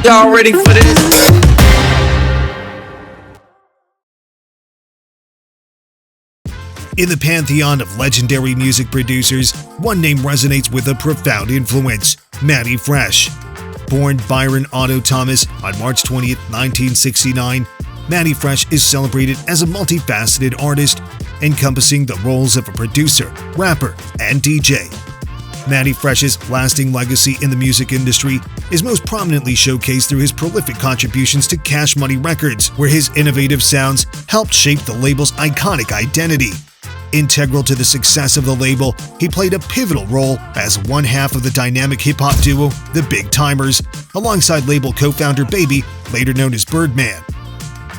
Y'all ready for this? In the pantheon of legendary music producers, one name resonates with a profound influence: Mannie Fresh. Born Byron Otto Thomas on March 20, 1969, Mannie Fresh is celebrated as a multifaceted artist, encompassing the roles of a producer, rapper, and DJ. Mannie Fresh's lasting legacy in the music industry is most prominently showcased through his prolific contributions to CashMoney Records, where his innovative sounds helped shape the label's iconic identity. Integral to the success of the label, he played a pivotal role as one half of the dynamic hip-hop duo, the Big Tymers, alongside label co-founder Baby, later known as Birdman.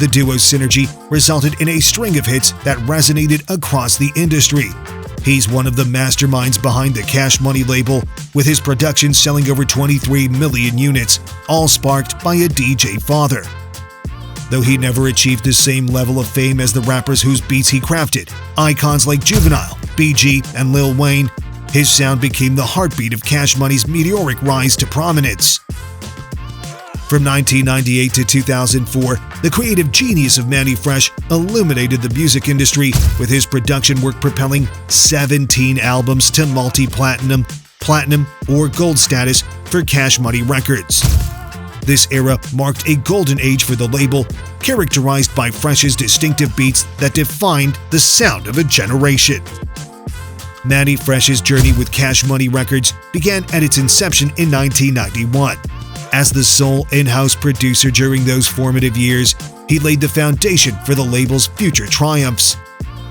The duo's synergy resulted in a string of hits that resonated across the industry. He's one of the masterminds behind the CashMoney label, with his production selling over 23 million units, all sparked by a DJ father. Though he never achieved the same level of fame as the rappers whose beats he crafted, icons like Juvenile, BG, and Lil Wayne, his sound became the heartbeat of CashMoney's meteoric rise to prominence. From 1998 to 2004, the creative genius of Mannie Fresh illuminated the music industry, with his production work propelling 17 albums to multi-platinum, platinum, or gold status for CashMoney Records. This era marked a golden age for the label, characterized by Fresh's distinctive beats that defined the sound of a generation. Mannie Fresh's journey with CashMoney Records began at its inception in 1991. As the sole in-house producer during those formative years, he laid the foundation for the label's future triumphs.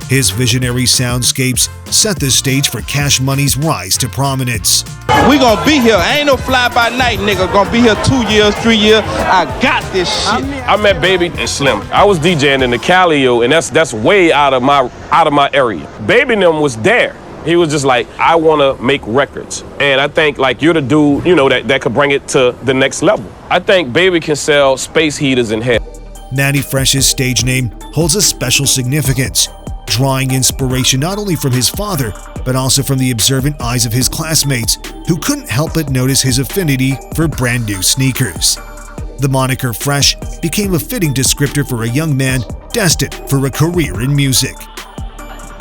His visionary soundscapes set the stage for CashMoney's rise to prominence. We gonna be here. I ain't no fly-by-night nigga. Gonna be here 2 years, 3 years. I got this shit. I met Baby and Slim. I was DJing in the Calio, and that's way out of my area. Baby and them was there. He was just like, I wanna make records. And I think like you're the dude, you know, that could bring it to the next level. I think Baby can sell space heaters in hell. Mannie Fresh's stage name holds a special significance, drawing inspiration not only from his father, but also from the observant eyes of his classmates, who couldn't help but notice his affinity for brand new sneakers. The moniker Fresh became a fitting descriptor for a young man destined for a career in music.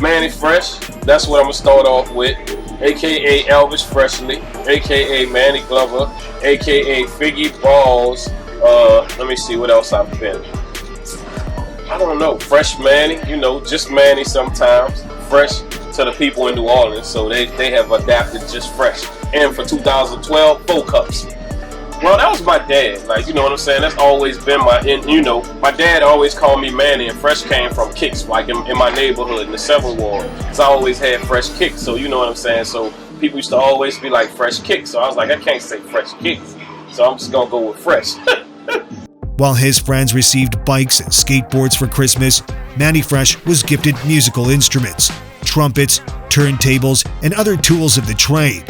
Mannie Fresh, that's what I'm gonna start off with, aka Elvis Freshly, aka Manny Glover, aka Figgy Balls. Let me see what else I've been. I don't know, Fresh Mannie, you know, just Mannie sometimes. Fresh to the people in New Orleans, so they have adapted just Fresh. And for 2012, 4 cups. Well, that was my dad, like, you know what I'm saying? That's always been my dad always called me Mannie, and Fresh came from Kicks, like in my neighborhood in the 7th Ward. Because I always had Fresh Kicks, so you know what I'm saying? So people used to always be like Fresh Kicks, so I was like, I can't say Fresh Kicks, so I'm just gonna go with Fresh. While his friends received bikes and skateboards for Christmas, Mannie Fresh was gifted musical instruments, trumpets, turntables, and other tools of the trade.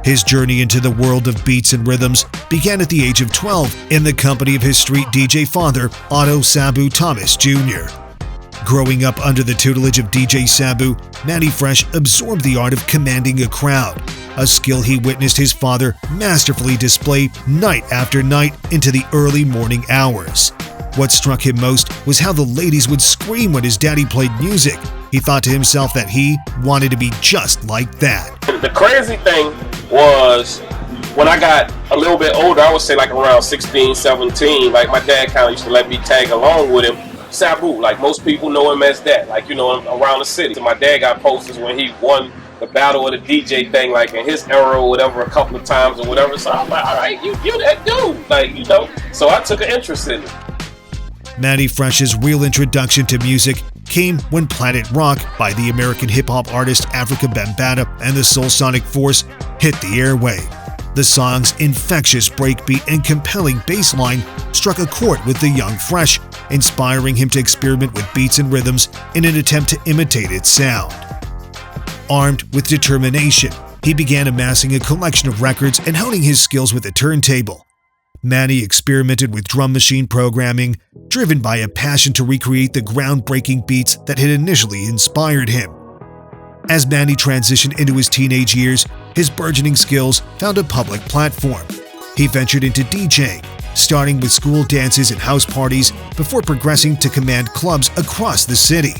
His journey into the world of beats and rhythms began at the age of 12 in the company of his street DJ father, Otto Sabu Thomas Jr. Growing up under the tutelage of DJ Sabu, Mannie Fresh absorbed the art of commanding a crowd, a skill he witnessed his father masterfully display night after night into the early morning hours. What struck him most was how the ladies would scream when his daddy played music. He thought to himself that he wanted to be just like that. The crazy thing was, when I got a little bit older, I would say like around 16, 17, like my dad kind of used to let me tag along with him. Sabu, like most people know him as that, like, you know, around the city. So my dad got posters when he won the battle of the DJ thing, like in his era or whatever, a couple of times or whatever. So I'm like, all right, you that dude, like, you know. So I took an interest in it. Mannie Fresh's real introduction to music came when Planet Rock by the American hip-hop artist Africa Bambaataa and the Soul Sonic Force hit the airway. The song's infectious breakbeat and compelling bass line struck a chord with the young Fresh, inspiring him to experiment with beats and rhythms in an attempt to imitate its sound. Armed with determination, he began amassing a collection of records and honing his skills with a turntable. Mannie experimented with drum machine programming, driven by a passion to recreate the groundbreaking beats that had initially inspired him. As Mannie transitioned into his teenage years, his burgeoning skills found a public platform. He ventured into DJing, starting with school dances and house parties before progressing to command clubs across the city.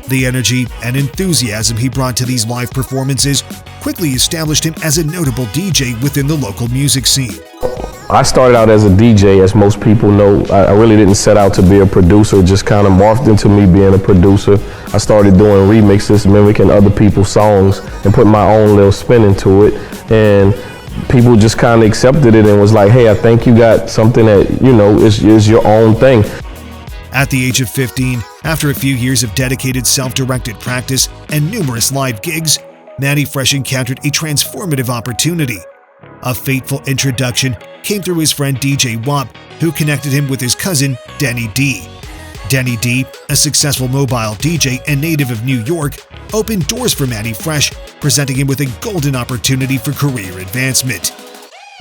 The energy and enthusiasm he brought to these live performances quickly established him as a notable DJ within the local music scene. I started out as a DJ, as most people know. I really didn't set out to be a producer, just kind of morphed into me being a producer. I started doing remixes, mimicking other people's songs and putting my own little spin into it. And people just kind of accepted it and was like, hey, I think you got something that, you know, is your own thing. At the age of 15, after a few years of dedicated self-directed practice and numerous live gigs, Mannie Fresh encountered a transformative opportunity. A fateful introduction came through his friend DJ Wop, who connected him with his cousin, Denny D. Denny D, a successful mobile DJ and native of New York, opened doors for Mannie Fresh, presenting him with a golden opportunity for career advancement.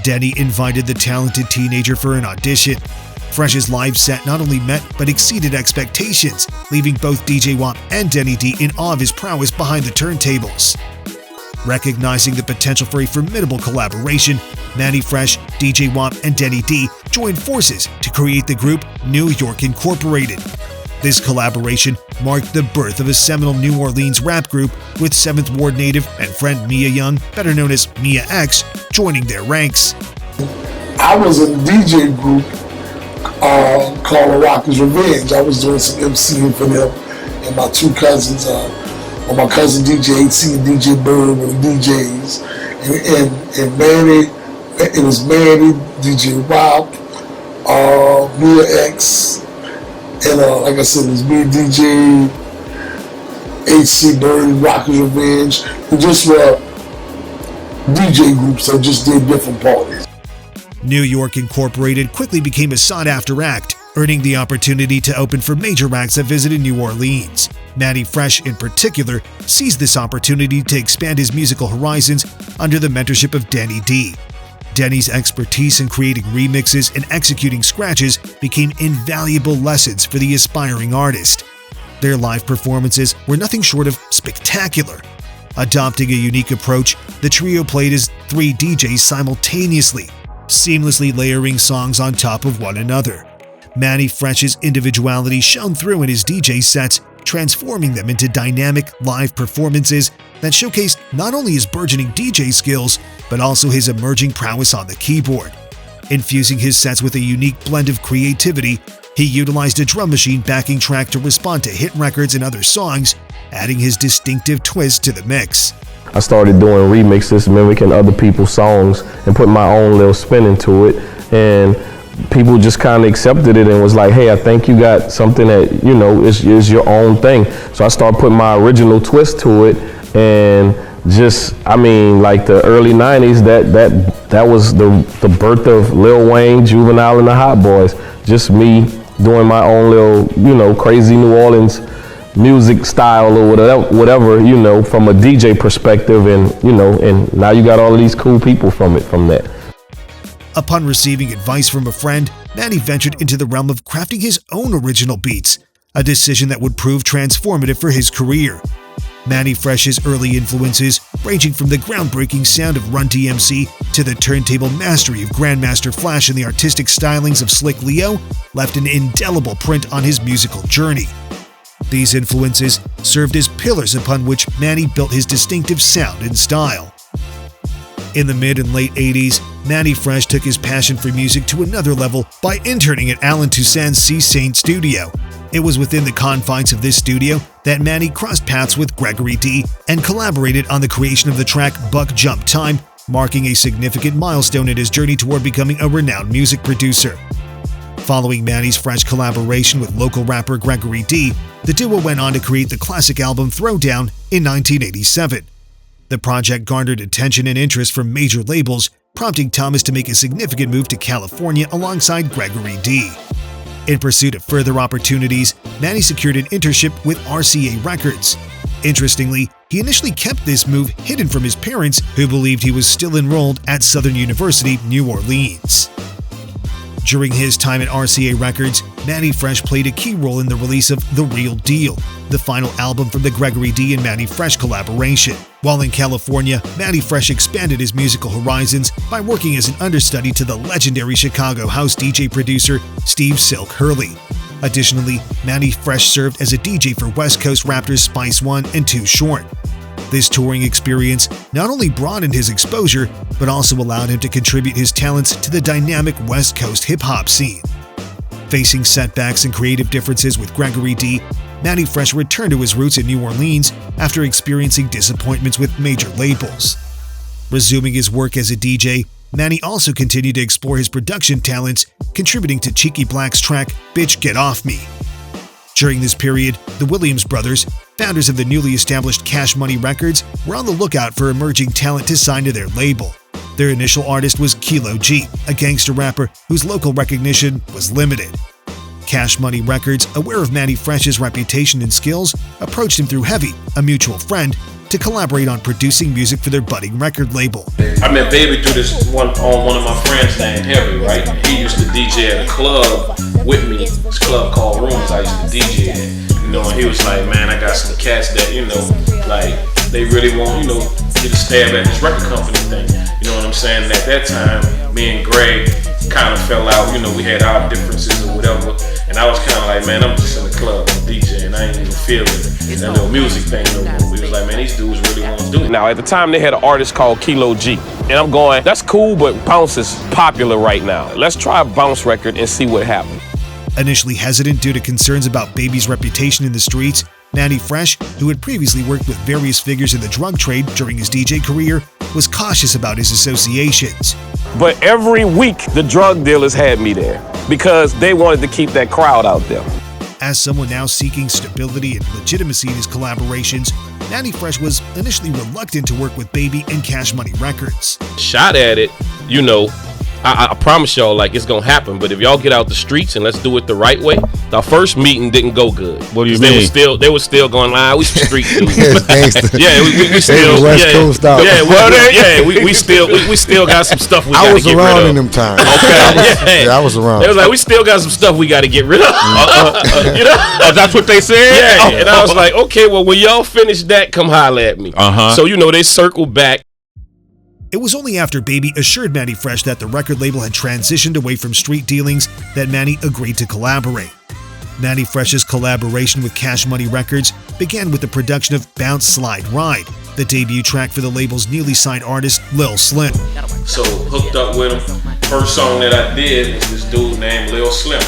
Denny invited the talented teenager for an audition. Fresh's live set not only met but exceeded expectations, leaving both DJ Wop and Denny D in awe of his prowess behind the turntables. Recognizing the potential for a formidable collaboration, Mannie Fresh, DJ Wop, and Denny D joined forces to create the group New York Incorporated. This collaboration marked the birth of a seminal New Orleans rap group with 7th Ward native and friend Mia Young, better known as Mia X, joining their ranks. I was in a DJ group called A Rocker's Revenge. I was doing some MCing for them, and my two cousins, my cousin DJ AC and DJ Bird were the DJs, and Mannie, it was Mannie, DJ Wop, Mia X, and like I said, it was me, DJ AC Bird, Rocker's Revenge. We just were DJ groups that just did different parties. New York Incorporated quickly became a sought-after act, earning the opportunity to open for major acts that visited New Orleans. Mannie Fresh, in particular, seized this opportunity to expand his musical horizons under the mentorship of Denny D. Denny's expertise in creating remixes and executing scratches became invaluable lessons for the aspiring artist. Their live performances were nothing short of spectacular. Adopting a unique approach, the trio played as 3 DJs simultaneously, seamlessly layering songs on top of one another. Mannie Fresh's individuality shone through in his DJ sets, transforming them into dynamic live performances that showcased not only his burgeoning DJ skills, but also his emerging prowess on the keyboard. Infusing his sets with a unique blend of creativity, he utilized a drum machine backing track to respond to hit records and other songs, adding his distinctive twist to the mix. I started doing remixes, mimicking other people's songs and putting my own little spin into it. And people just kind of accepted it and was like, hey, I think you got something that, you know, is your own thing. So I started putting my original twist to it, and just, I mean, like the early 90s, that was the birth of Lil Wayne, Juvenile, and the Hot Boys. Just me doing my own little, you know, crazy New Orleans music style or whatever, you know, from a DJ perspective, and, you know, and now you got all of these cool people from that. Upon receiving advice from a friend, Mannie ventured into the realm of crafting his own original beats, a decision that would prove transformative for his career. Mannie Fresh's early influences, ranging from the groundbreaking sound of Run DMC to the turntable mastery of Grandmaster Flash and the artistic stylings of Slick Leo, left an indelible print on his musical journey. These influences served as pillars upon which Mannie built his distinctive sound and style. In the mid and late 80s, Mannie Fresh took his passion for music to another level by interning at Alan Toussaint's C Saint studio. It was within the confines of this studio that Mannie crossed paths with Gregory D and collaborated on the creation of the track Buck Jump Time, marking a significant milestone in his journey toward becoming a renowned music producer. Following Mannie's Fresh collaboration with local rapper Gregory D, the duo went on to create the classic album Throwdown in 1987. The project garnered attention and interest from major labels, prompting Thomas to make a significant move to California alongside Gregory D. In pursuit of further opportunities, Mannie secured an internship with RCA Records. Interestingly, he initially kept this move hidden from his parents, who believed he was still enrolled at Southern University, New Orleans. During his time at RCA Records, Mannie Fresh played a key role in the release of The Real Deal, the final album from the Gregory D and Mannie Fresh collaboration. While in California, Mannie Fresh expanded his musical horizons by working as an understudy to the legendary Chicago house DJ producer Steve Silk Hurley. Additionally, Mannie Fresh served as a DJ for West Coast Raptors Spice One and Too Short. This touring experience not only broadened his exposure, but also allowed him to contribute his talents to the dynamic West Coast hip-hop scene. Facing setbacks and creative differences with Gregory D, Mannie Fresh returned to his roots in New Orleans after experiencing disappointments with major labels. Resuming his work as a DJ, Mannie also continued to explore his production talents, contributing to Cheeky Black's track Bitch Get Off Me. During this period, the Williams brothers, founders of the newly established CashMoney Records, were on the lookout for emerging talent to sign to their label. Their initial artist was Kilo G, a gangster rapper whose local recognition was limited. CashMoney Records, aware of Mannie Fresh's reputation and skills, approached him through Heavy, a mutual friend, to collaborate on producing music for their budding record label. I met Baby through this one of my friends named Heavy, right? He used to DJ at a club with me. This club called Rooms I used to DJ at. You know, and he was like, man, I got some cats that, you know, like, they really want, you know, get a stab at this record company thing. You know what I'm saying? And at that time, me and Greg kind of fell out, you know, we had our differences or whatever. And I was kind of like, man, I'm just in the club DJing, I ain't even feeling that little music thing no more. We was like, man, these dudes really want to do it. Now, at the time, they had an artist called Kilo G. And I'm going, that's cool, but bounce is popular right now. Let's try a bounce record and see what happens. Initially hesitant due to concerns about Baby's reputation in the streets, Mannie Fresh, who had previously worked with various figures in the drug trade during his DJ career, was cautious about his associations. But every week, the drug dealers had me there because they wanted to keep that crowd out there. As someone now seeking stability and legitimacy in his collaborations, Mannie Fresh was initially reluctant to work with Baby and CashMoney Records. Shot at it, you know, I promise y'all, like, it's gonna happen. But if y'all get out the streets and let's do it the right way, our first meeting didn't go good. What do you mean? They were still going, we some street dudes. Yeah, we still West Coast out. Yeah, well, we still got some stuff we got to get rid of. I was around in them times. Okay, yeah, I was around. It was like, we still got some stuff we got to get rid of. You know? Oh, that's what they said? Yeah, and I was like, okay, well, when y'all finish that, come holler at me. So, you know, they circled back. It was only after Baby assured Mannie Fresh that the record label had transitioned away from street dealings that Mannie agreed to collaborate. Mannie Fresh's collaboration with CashMoney Records began with the production of Bounce Slide Ride, the debut track for the label's newly signed artist Lil Slim. So hooked up with him. First song that I did was this dude named Lil Slim.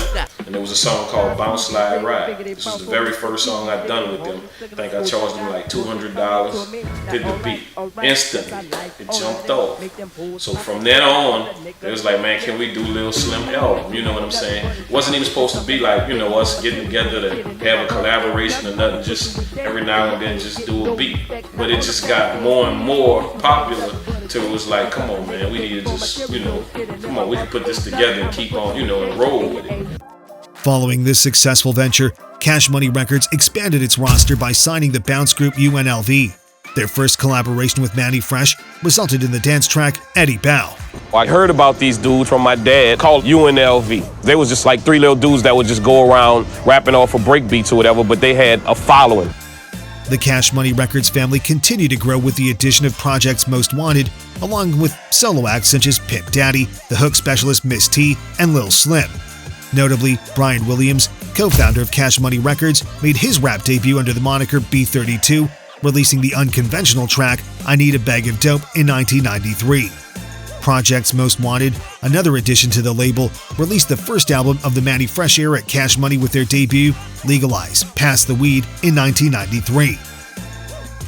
And there was a song called Bounce Slide Ride. This was the very first song I'd done with them. I think I charged them like $200, did the beat. Instantly, it jumped off. So from then on, it was like, man, can we do Lil Slim album? You know what I'm saying? It wasn't even supposed to be like, you know, us getting together to have a collaboration or nothing, just every now and then just do a beat. But it just got more and more popular till it was like, come on, man, we need to just, you know, come on, we can put this together and keep on, you know, and roll with it. Following this successful venture, CashMoney Records expanded its roster by signing the bounce group UNLV. Their first collaboration with Mannie Fresh resulted in the dance track Eddie Bow. I heard about these dudes from my dad called UNLV. They was just like three little dudes that would just go around rapping off of break beats or whatever, but they had a following. The CashMoney Records family continued to grow with the addition of projects Most Wanted, along with solo acts such as Pimp Daddy, the hook specialist Miss T, and Lil Slim. Notably, Brian Williams, co-founder of CashMoney Records, made his rap debut under the moniker B32, releasing the unconventional track I Need a Bag of Dope in 1993. Projects Most Wanted, another addition to the label, released the first album of the Mannie Fresh era at CashMoney with their debut, Legalize, Pass the Weed, in 1993.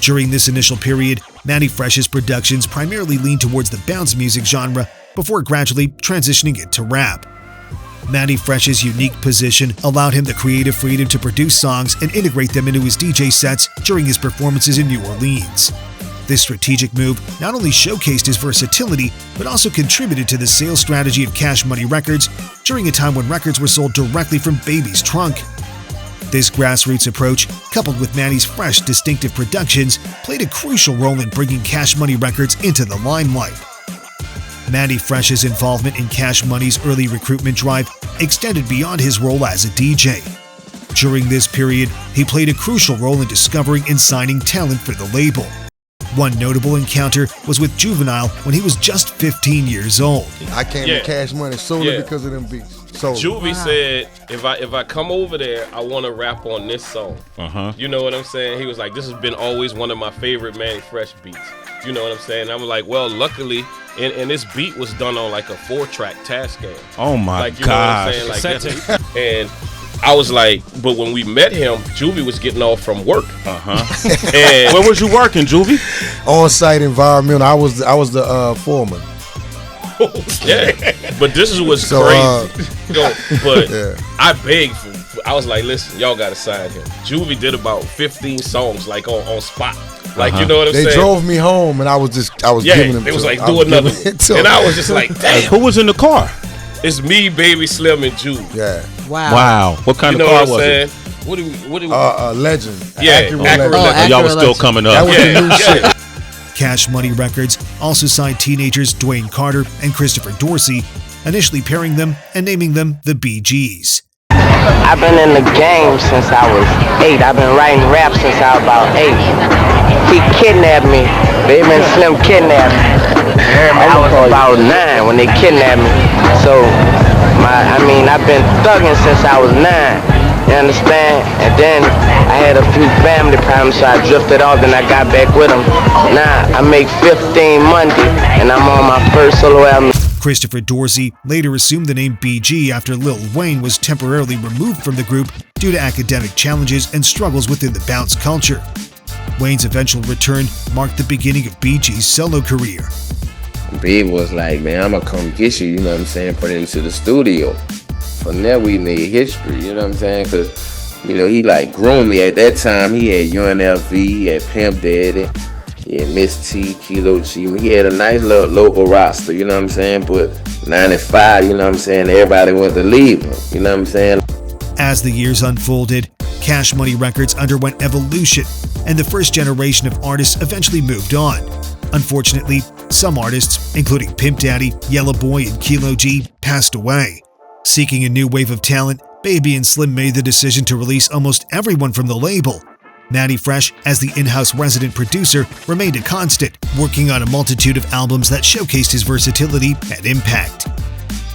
During this initial period, Mannie Fresh's productions primarily leaned towards the bounce music genre before gradually transitioning it to rap. Mannie Fresh's unique position allowed him the creative freedom to produce songs and integrate them into his DJ sets during his performances in New Orleans. This strategic move not only showcased his versatility, but also contributed to the sales strategy of CashMoney Records during a time when records were sold directly from Baby's trunk. This grassroots approach, coupled with Mannie's fresh, distinctive productions, played a crucial role in bringing CashMoney Records into the limelight. Mannie Fresh's involvement in Cash Money's early recruitment drive extended beyond his role as a DJ. During this period, he played a crucial role in discovering and signing talent for the label. One notable encounter was with Juvenile when he was just 15 years old. I came to Cash Money solely because of them beats. So Juvie said, if I come over there, I want to rap on this song. You know what I'm saying? He was like, this has been always one of my favorite Mannie Fresh beats. You know what I'm saying? And I'm like, well, luckily, and this beat was done on like a 4-track Tascam. Oh my gosh. Know what I'm saying? Like and I was like, but when we met him, Juvie was getting off from work. And where was you working, Juvie? On-site environmental. I was the foreman. Yeah, but this is what's crazy. But I begged for. I was like, listen, y'all gotta sign him. Juvie did about 15 songs like on spot. Like you know what I'm saying? They drove me home, and I was giving them. They was like, do another one, and I was just like, damn. Who was in the car? It's me, Baby Slim, and Juve. Yeah. Wow. What kind of car was it? What do we? Legend. Yeah, Legend. Y'all was still coming up. That was the new shit. Cash Money Records also signed teenagers Dwayne Carter and Christopher Dorsey, initially pairing them and naming them the BGs. I've been in the game since I was 8. I've been writing rap since I was about 8. He kidnapped me. Baby and Slim kidnapped me. I was about 9 when they kidnapped me. So, I've been thugging since I was 9. You understand? And then I had a few family problems, so I drifted off, then I got back with them. Now, I make 15 Monday, and I'm on my first solo album. Christopher Dorsey later assumed the name BG after Lil Wayne was temporarily removed from the group due to academic challenges and struggles within the bounce culture. Wayne's eventual return marked the beginning of BG's solo career. B was like, man, I'm gonna come get you, you know what I'm saying, put it into the studio. From there we made history, you know what I'm saying, because, you know, he like groomed me. At that time, he had UNLV, he had Pimp Daddy, he had Miss T, Kilo G. He had a nice little local roster, you know what I'm saying, but 95, you know what I'm saying, everybody wanted to leave him, you know what I'm saying. As the years unfolded, Cash Money Records underwent evolution, and the first generation of artists eventually moved on. Unfortunately, some artists, including Pimp Daddy, Yellow Boy, and Kilo G, passed away. Seeking a new wave of talent, Baby and Slim made the decision to release almost everyone from the label. Mannie Fresh, as the in-house resident producer, remained a constant, working on a multitude of albums that showcased his versatility and impact.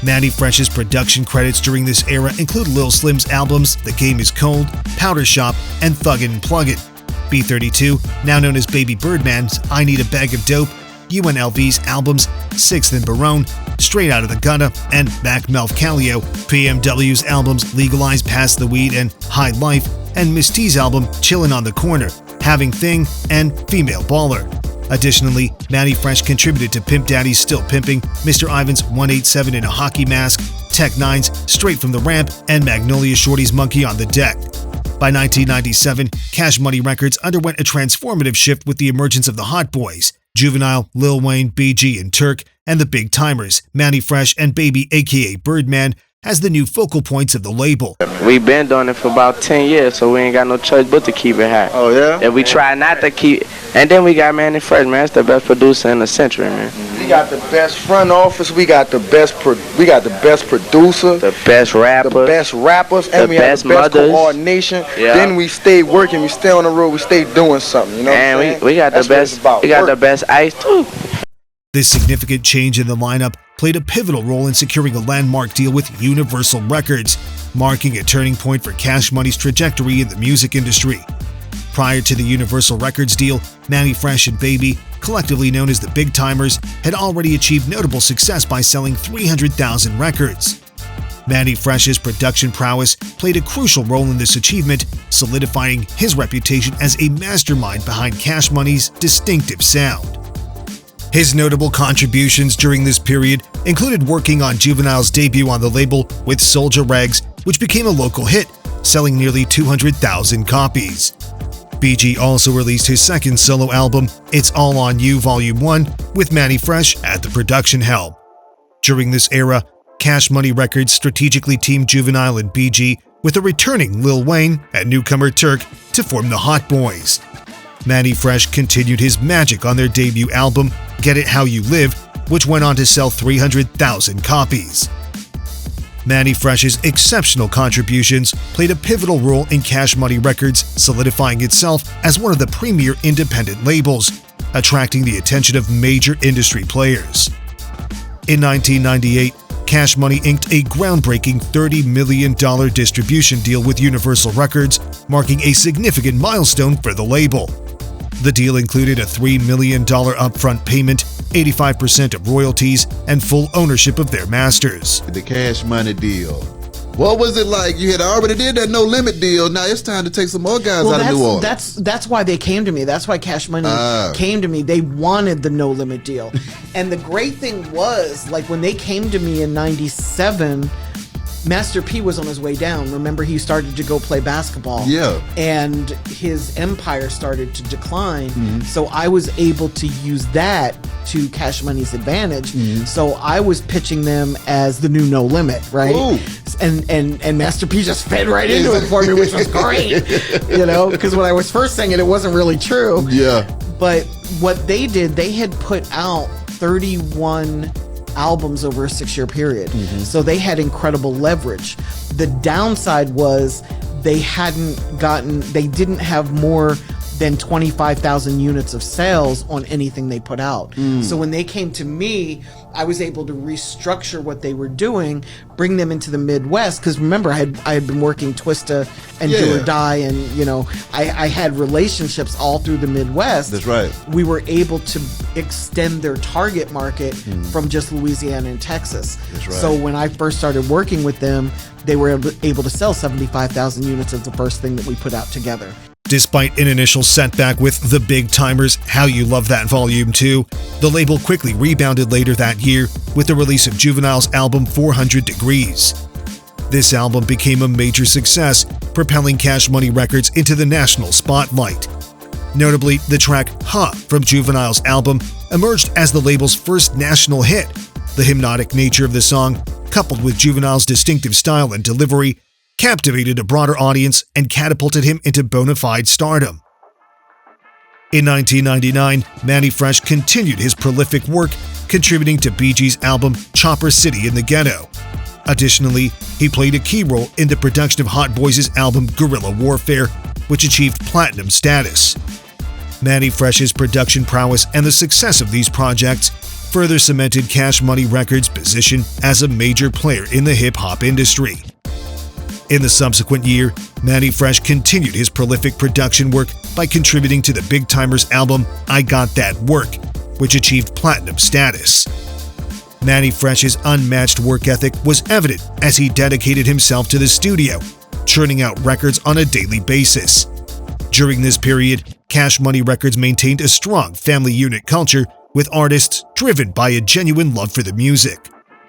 Mannie Fresh's production credits during this era include Lil Slim's albums The Game Is Cold, Powder Shop, and Thuggin' and Pluggin'. B32, now known as Baby Birdman's I Need a Bag of Dope, UNLV's albums 6th and Barone, Straight Outta the Gutter, and Mac Melf Callio, PMW's albums Legalize Pass the Weed and High Life, and Miss T's album Chillin' on the Corner, Having Thing, and Female Baller. Additionally, Mannie Fresh contributed to Pimp Daddy's Still Pimping, Mr. Ivan's 187 in a Hockey Mask, Tech Nine's Straight from the Ramp, and Magnolia Shorty's Monkey on the Deck. By 1997, Cash Money Records underwent a transformative shift with the emergence of the Hot Boys, Juvenile, Lil Wayne, BG, and Turk, and the Big Tymers, Mannie Fresh and Baby aka Birdman, as the new focal points of the label. We've been doing it for about 10 years, so we ain't got no choice but to keep it high. Oh, yeah? If we try not to keep... And then we got Mannie Fresh, man. That's the best producer in the century, man. We got the best front office, we got the best producer, The best rappers, and we have the best mothers. coordination. Yeah. Then we stay working, we stay on the road, we stay doing something, you know what I'm saying? And we got That's the what it's best, about, we got work. the best ice, too. This significant change in the lineup played a pivotal role in securing a landmark deal with Universal Records, marking a turning point for Cash Money's trajectory in the music industry. Prior to the Universal Records deal, Mannie Fresh and Baby, collectively known as the Big Tymers, had already achieved notable success by selling 300,000 records. Mannie Fresh's production prowess played a crucial role in this achievement, solidifying his reputation as a mastermind behind Cash Money's distinctive sound. His notable contributions during this period included working on Juvenile's debut on the label with Soulja Regs, which became a local hit, selling nearly 200,000 copies. BG also released his second solo album, It's All On You Volume 1, with Mannie Fresh at the production helm. During this era, Cash Money Records strategically teamed Juvenile and BG with a returning Lil Wayne and newcomer Turk to form the Hot Boys. Mannie Fresh continued his magic on their debut album, Get It How You Live, which went on to sell 300,000 copies. Mannie Fresh's exceptional contributions played a pivotal role in CashMoney Records solidifying itself as one of the premier independent labels, attracting the attention of major industry players. In 1998, CashMoney inked a groundbreaking $30 million distribution deal with Universal Records, marking a significant milestone for the label. The deal included a $3 million upfront payment, 85% of royalties, and full ownership of their masters. The CashMoney deal. What was it like? You had already did that no limit deal. Now it's time to take some more guys out of New Orleans. That's why they came to me. That's why CashMoney came to me. They wanted the no limit deal. And the great thing was, like, when they came to me in '97, Master P was on his way down. Remember, he started to go play basketball. Yeah. And his empire started to decline. So I was able to use that to CashMoney's advantage. So I was pitching them as the new No Limit, right? Ooh. And Master P just fed right into it for me, which was great. You know, because when I was first saying it, it wasn't really true. Yeah. But what they did, they had put out 31 albums over a 6-year period. So they had incredible leverage. The downside was they didn't have more than 25,000 units of sales on anything they put out. So when they came to me, I was able to restructure what they were doing, bring them into the Midwest, because remember, I had been working Twista and Do or Die, and you know, I had relationships all through the Midwest. That's right. We were able to extend their target market from just Louisiana and Texas. That's right. So when I first started working with them, they were able to sell 75,000 units of the first thing that we put out together. Despite an initial setback with the Big Tymers' How You Love That Volume 2, the label quickly rebounded later that year with the release of Juvenile's album 400 Degreez. This album became a major success, propelling CashMoney Records into the national spotlight. Notably, the track Huh from Juvenile's album emerged as the label's first national hit. The hypnotic nature of the song, coupled with Juvenile's distinctive style and delivery, captivated a broader audience and catapulted him into bona fide stardom. In 1999, Mannie Fresh continued his prolific work, contributing to BG's album Chopper City in the Ghetto. Additionally, he played a key role in the production of Hot Boys' album Guerrilla Warfare, which achieved platinum status. Mannie Fresh's production prowess and the success of these projects further cemented CashMoney Records' position as a major player in the hip-hop industry. In the subsequent year, Mannie Fresh continued his prolific production work by contributing to the Big Tymers album I Got That Work, which achieved platinum status. Mannie Fresh's unmatched work ethic was evident as he dedicated himself to the studio, churning out records on a daily basis. During this period, CashMoney Records maintained a strong family unit culture with artists driven by a genuine love for the music.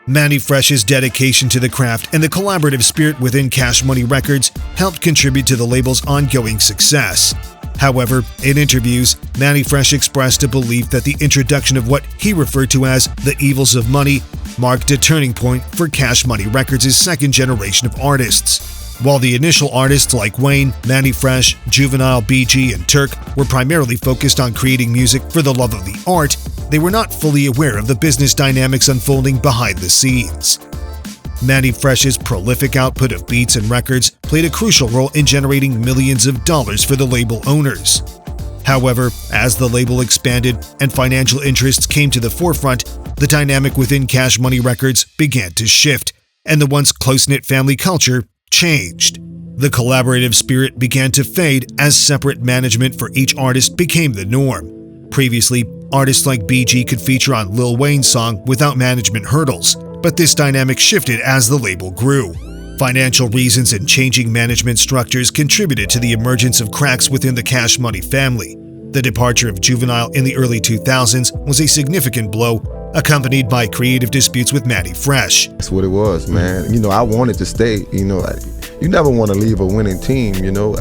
Mannie Fresh's dedication to the craft and the collaborative spirit within CashMoney Records helped contribute to the label's ongoing success. However, in interviews, Mannie Fresh expressed a belief that the introduction of what he referred to as the evils of money marked a turning point for CashMoney Records' second generation of artists. While the initial artists like Wayne, Mannie Fresh, Juvenile, BG, and Turk were primarily focused on creating music for the love of the art, they were not fully aware of the business dynamics unfolding behind the scenes. Mannie Fresh's prolific output of beats and records played a crucial role in generating millions of dollars for the label owners. However, as the label expanded and financial interests came to the forefront, the dynamic within CashMoney Records began to shift, and the once close-knit family culture changed. The collaborative spirit began to fade as separate management for each artist became the norm. Previously, artists like BG could feature on Lil Wayne's song without management hurdles, but this dynamic shifted as the label grew. Financial reasons and changing management structures contributed to the emergence of cracks within the CashMoney family. The departure of Juvenile in the early 2000s was a significant blow, accompanied by creative disputes with Mannie Fresh. That's what it was, man. You know, I wanted to stay. You know, you never want to leave a winning team, you know.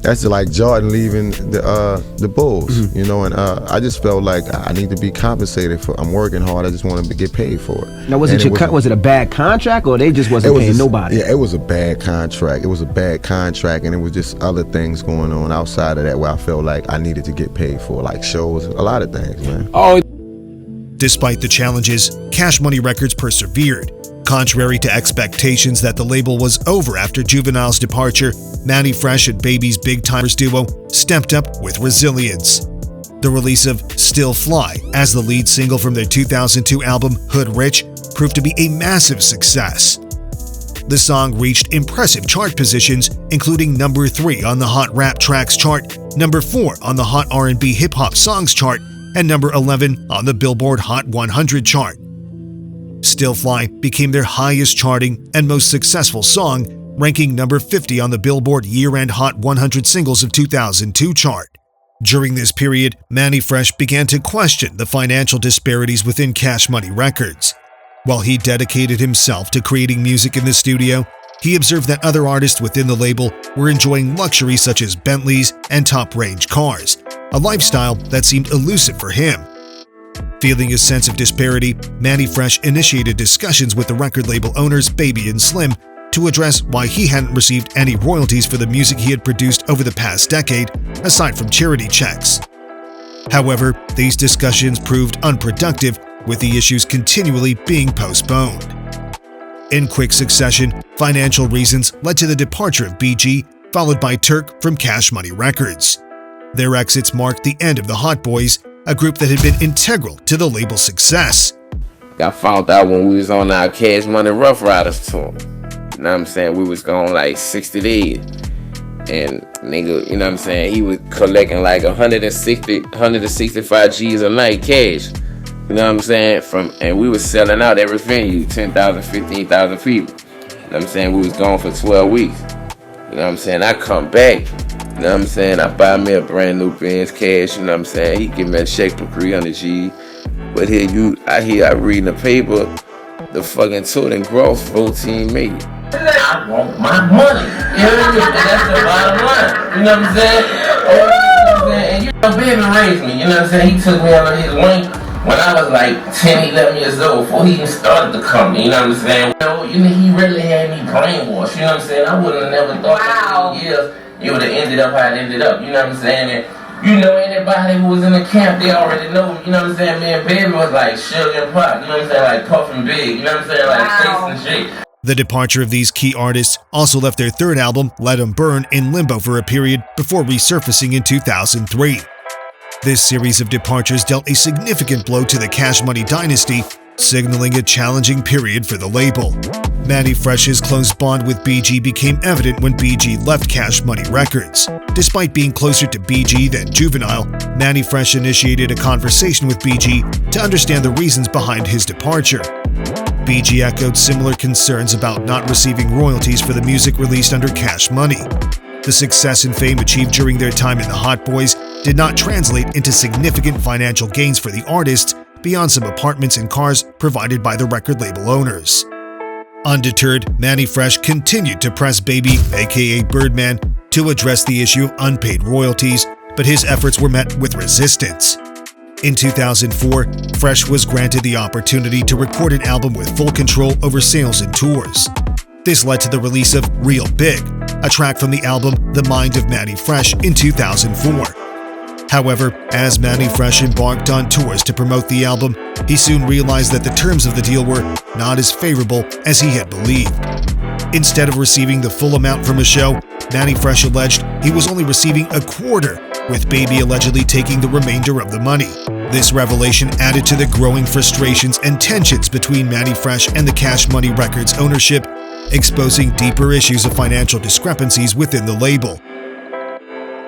That's just like Jordan leaving the Bulls, you know, and I just felt like I need to be compensated for. I'm working hard. I just want to get paid for it. Now, was it a bad contract, or they just wasn't paying nobody? Yeah, it was a bad contract. It was a bad contract, and it was just other things going on outside of that where I felt like I needed to get paid for, like shows, a lot of things, man. Oh. Despite the challenges, CashMoney Records persevered. Contrary to expectations that the label was over after Juvenile's departure, Mannie Fresh and Baby's Big Tymers duo stepped up with resilience. The release of Still Fly as the lead single from their 2002 album Hood Rich proved to be a massive success. The song reached impressive chart positions, including number 3 on the Hot Rap Tracks chart, number 4 on the Hot R&B Hip Hop Songs chart, and number 11 on the Billboard Hot 100 chart. Still Fly became their highest charting and most successful song, ranking number 50 on the Billboard Year-End Hot 100 Singles of 2002 chart. During this period, Mannie Fresh began to question the financial disparities within CashMoney Records. While he dedicated himself to creating music in the studio, he observed that other artists within the label were enjoying luxuries such as Bentleys and top-range cars, a lifestyle that seemed elusive for him. Feeling a sense of disparity, Mannie Fresh initiated discussions with the record label owners Baby and Slim to address why he hadn't received any royalties for the music he had produced over the past decade, aside from charity checks. However, these discussions proved unproductive, with the issues continually being postponed. In quick succession, financial reasons led to the departure of BG, followed by Turk from CashMoney Records. Their exits marked the end of the Hot Boys, a group that had been integral to the label's success. I found out when we was on our CashMoney Rough Riders tour. You know what I'm saying? We was going like 60 days. And nigga, you know what I'm saying? He was collecting like 165 G's a night cash. You know what I'm saying? And we was selling out every venue, 10,000, 15,000 people. You know what I'm saying? We was gone for 12 weeks. You know what I'm saying? I come back. You know what I'm saying? I buy me a brand new Benz cash. You know what I'm saying? He give me a check for 300 G. But I reading the paper, the fucking tour and growth 14 million. I want my money. You know what I'm saying? That's the bottom line. You know what I'm saying? And you know, Baby raised me. You know what I'm saying? He took me under his wing when I was like 10, 11 years old, before he even started the company. You know what I'm saying? You know, he really had me brainwashed. You know what I'm saying? I wouldn't have never thought that in years it would have ended up how it ended up. You know what I'm saying? And you know, anybody who was in the camp, they already know. You know what I'm saying? Man, Baby was like Sugar and Pop. You know what I'm saying? Like Puff and Big. You know what I'm saying? Like Face and shit. The departure of these key artists also left their third album, Let 'Em Burn, in limbo for a period before resurfacing in 2003. This series of departures dealt a significant blow to the CashMoney dynasty, signaling a challenging period for the label. Mannie Fresh's close bond with BG became evident when BG left CashMoney Records. Despite being closer to BG than Juvenile, Mannie Fresh initiated a conversation with BG to understand the reasons behind his departure. BG echoed similar concerns about not receiving royalties for the music released under CashMoney. The success and fame achieved during their time in the Hot Boys did not translate into significant financial gains for the artists beyond some apartments and cars provided by the record label owners. Undeterred, Mannie Fresh continued to press Baby, aka Birdman, to address the issue of unpaid royalties, but his efforts were met with resistance. In 2004, Fresh was granted the opportunity to record an album with full control over sales and tours. This led to the release of Real Big, a track from the album The Mind of Mannie Fresh in 2004. However, as Mannie Fresh embarked on tours to promote the album, he soon realized that the terms of the deal were not as favorable as he had believed. Instead of receiving the full amount from a show, Mannie Fresh alleged he was only receiving a quarter, with Baby allegedly taking the remainder of the money. This revelation added to the growing frustrations and tensions between Mannie Fresh and the CashMoney Records ownership, exposing deeper issues of financial discrepancies within the label.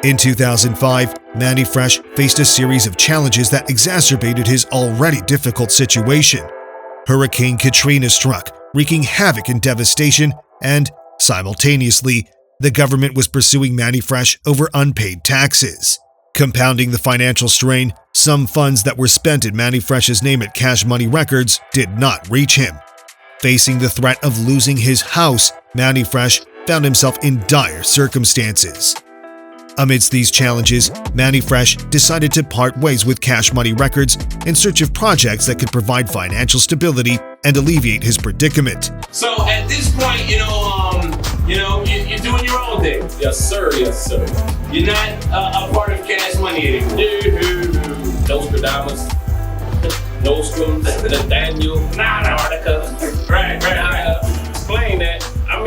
In 2005, Mannie Fresh faced a series of challenges that exacerbated his already difficult situation. Hurricane Katrina struck, wreaking havoc and devastation, and, simultaneously, the government was pursuing Mannie Fresh over unpaid taxes. Compounding the financial strain, some funds that were spent in Mannie Fresh's name at CashMoney Records did not reach him. Facing the threat of losing his house, Mannie Fresh found himself in dire circumstances. Amidst these challenges, Mannie Fresh decided to part ways with CashMoney Records in search of projects that could provide financial stability and alleviate his predicament. So at this point, you're doing your own thing. Yes, sir. Yes, sir. You're not a part of CashMoney anymore. Those pajamas. Nostrum, Nathaniel, Antarctica. Right. Explain that. I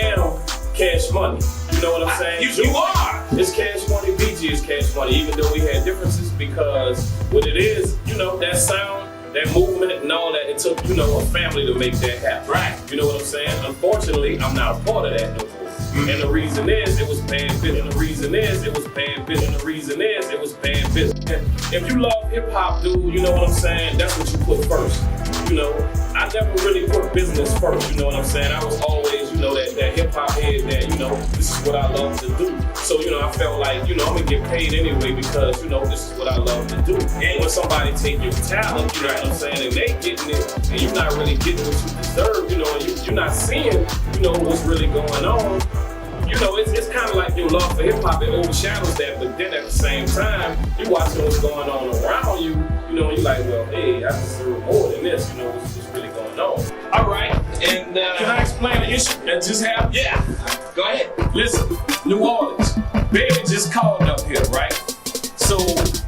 am Cash Money. You know what I'm saying? You are. It's Cash Money. BG is Cash Money. Even though we had differences, because what it is, that sound, that movement, and all that, it took a family to make that happen. Right. You know what I'm saying? Unfortunately, I'm not a part of that no more. And the reason is it was bad business. And the reason is it was bad business. And the reason is it was bad business. And if you love hip hop, dude, you know what I'm saying? That's what you put first. I never really put business first. You know what I'm saying? I was always, that hip hop head that, this is what I love to do. So, I felt like, I'm gonna get paid anyway because, this is what I love to do. And when somebody take your talent, you know what I'm saying, and they getting it, and you're not really getting what you deserve, and you're not seeing, what's really going on. It's kind of like your love for hip hop, it overshadows that, but then at the same time, you're watching what's going on around you, and you're like, well, hey, I deserve more than this, what's really going on. All right, and can I explain the issue that just happened? Yeah, go ahead. Listen, New Orleans, Baby just called up here, right? So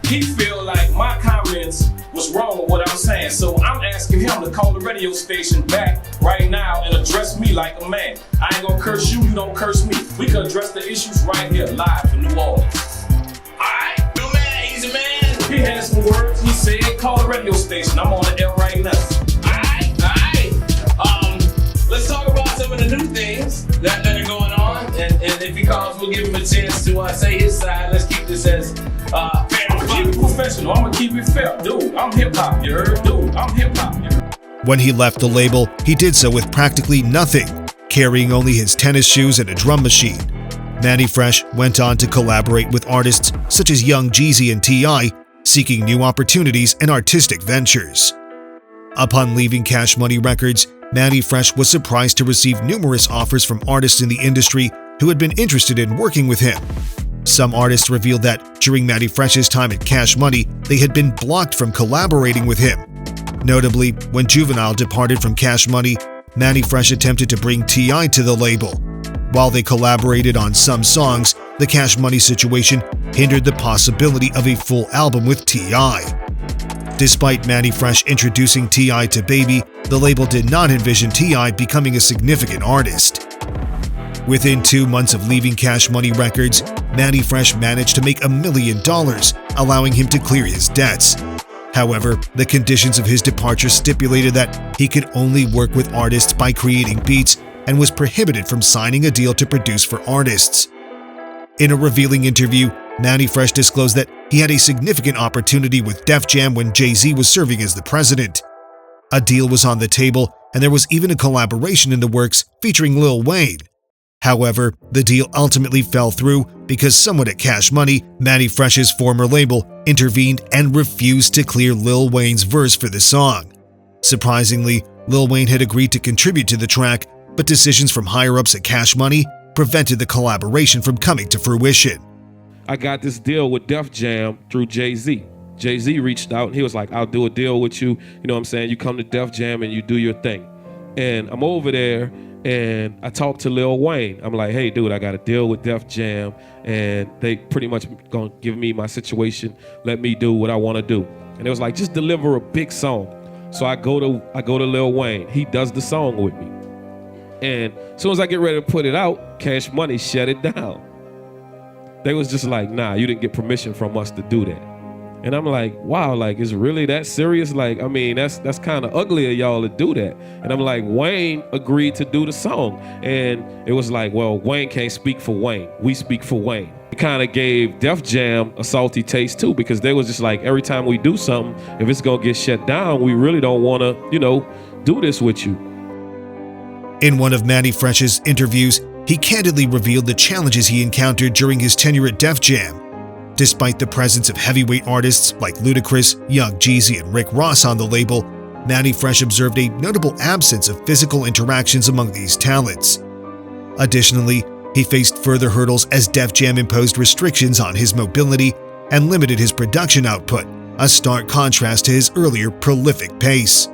he feel like my comments was wrong with what I'm saying. So I'm asking him to call the radio station back right now and address me like a man. I ain't gonna curse you, you don't curse me. We can address the issues right here, live in New Orleans. Alright, no man, he's a man. He had some words, he said, call the radio station. I'm on the air right now. Alright. Let's talk about some of the new things that are going on. And if he calls, we'll give him a chance to say his side. Let's keep this as fair. Keep it professional. I'm gonna keep it fair. Dude, I'm hip hop, you heard? Dude, I'm hip hop, you heard? When he left the label, he did so with practically nothing, carrying only his tennis shoes and a drum machine. Mannie Fresh went on to collaborate with artists such as Young Jeezy and T.I., seeking new opportunities and artistic ventures. Upon leaving Cash Money Records, Mannie Fresh was surprised to receive numerous offers from artists in the industry who had been interested in working with him. Some artists revealed that during Mannie Fresh's time at Cash Money, they had been blocked from collaborating with him. Notably, when Juvenile departed from Cash Money, Mannie Fresh attempted to bring T.I. to the label. While they collaborated on some songs, the Cash Money situation hindered the possibility of a full album with T.I. Despite Mannie Fresh introducing T.I. to Baby, the label did not envision T.I. becoming a significant artist. Within 2 months of leaving Cash Money Records, Mannie Fresh managed to make $1 million, allowing him to clear his debts. However, the conditions of his departure stipulated that he could only work with artists by creating beats and was prohibited from signing a deal to produce for artists. In a revealing interview, Mannie Fresh disclosed that he had a significant opportunity with Def Jam when Jay-Z was serving as the president. A deal was on the table, and there was even a collaboration in the works featuring Lil Wayne. However, the deal ultimately fell through because someone at Cash Money, Mannie Fresh's former label, intervened and refused to clear Lil Wayne's verse for the song. Surprisingly, Lil Wayne had agreed to contribute to the track, but decisions from higher-ups at Cash Money prevented the collaboration from coming to fruition. I got this deal with Def Jam through Jay-Z. Jay-Z reached out and he was like, I'll do a deal with you. You know what I'm saying? You come to Def Jam and you do your thing. And I'm over there and I talked to Lil Wayne. I'm like, hey, dude, I got a deal with Def Jam and they pretty much gonna give me my situation, let me do what I wanna do. And it was like, just deliver a big song. So I go to Lil Wayne. He does the song with me. And as soon as I get ready to put it out, Cash Money shut it down. They was just like, nah, you didn't get permission from us to do that. And I'm like, wow, like, is it really that serious? Like, I mean, that's kind of ugly of y'all to do that. And I'm like, Wayne agreed to do the song. And it was like, well, Wayne can't speak for Wayne. We speak for Wayne. It kind of gave Def Jam a salty taste too, because they was just like, every time we do something, if it's gonna get shut down, we really don't wanna, do this with you. In one of Mannie Fresh's interviews, he candidly revealed the challenges he encountered during his tenure at Def Jam. Despite the presence of heavyweight artists like Ludacris, Young Jeezy, and Rick Ross on the label, Mannie Fresh observed a notable absence of physical interactions among these talents. Additionally, he faced further hurdles as Def Jam imposed restrictions on his mobility and limited his production output, a stark contrast to his earlier prolific pace.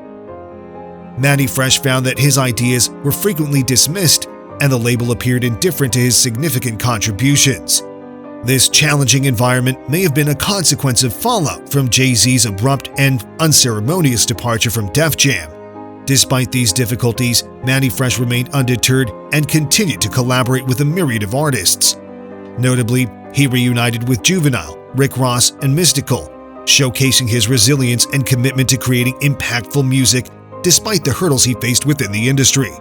Mannie Fresh found that his ideas were frequently dismissed and the label appeared indifferent to his significant contributions. This challenging environment may have been a consequence of fallout from Jay-Z's abrupt and unceremonious departure from Def Jam. Despite these difficulties, Mannie Fresh remained undeterred and continued to collaborate with a myriad of artists. Notably, he reunited with Juvenile, Rick Ross, and Mystical, showcasing his resilience and commitment to creating impactful music despite the hurdles he faced within the industry.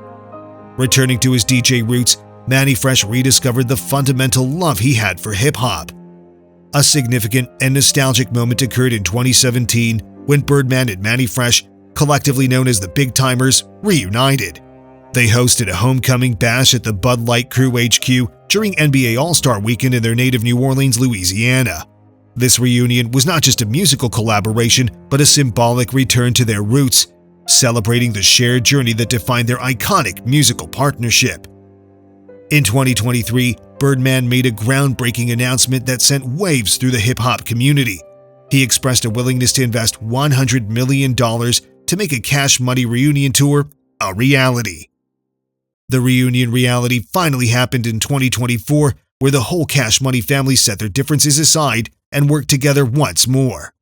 Returning to his DJ roots, Mannie Fresh rediscovered the fundamental love he had for hip-hop. A significant and nostalgic moment occurred in 2017 when Birdman and Mannie Fresh, collectively known as the Big Tymers, reunited. They hosted a homecoming bash at the Bud Light Crew HQ during NBA All-Star Weekend in their native New Orleans, Louisiana. This reunion was not just a musical collaboration, but a symbolic return to their roots, celebrating the shared journey that defined their iconic musical partnership. In 2023, Birdman made a groundbreaking announcement that sent waves through the hip-hop community. He expressed a willingness to invest $100 million to make a CashMoney reunion tour a reality. The reunion reality finally happened in 2024, where the whole CashMoney family set their differences aside and worked together once more.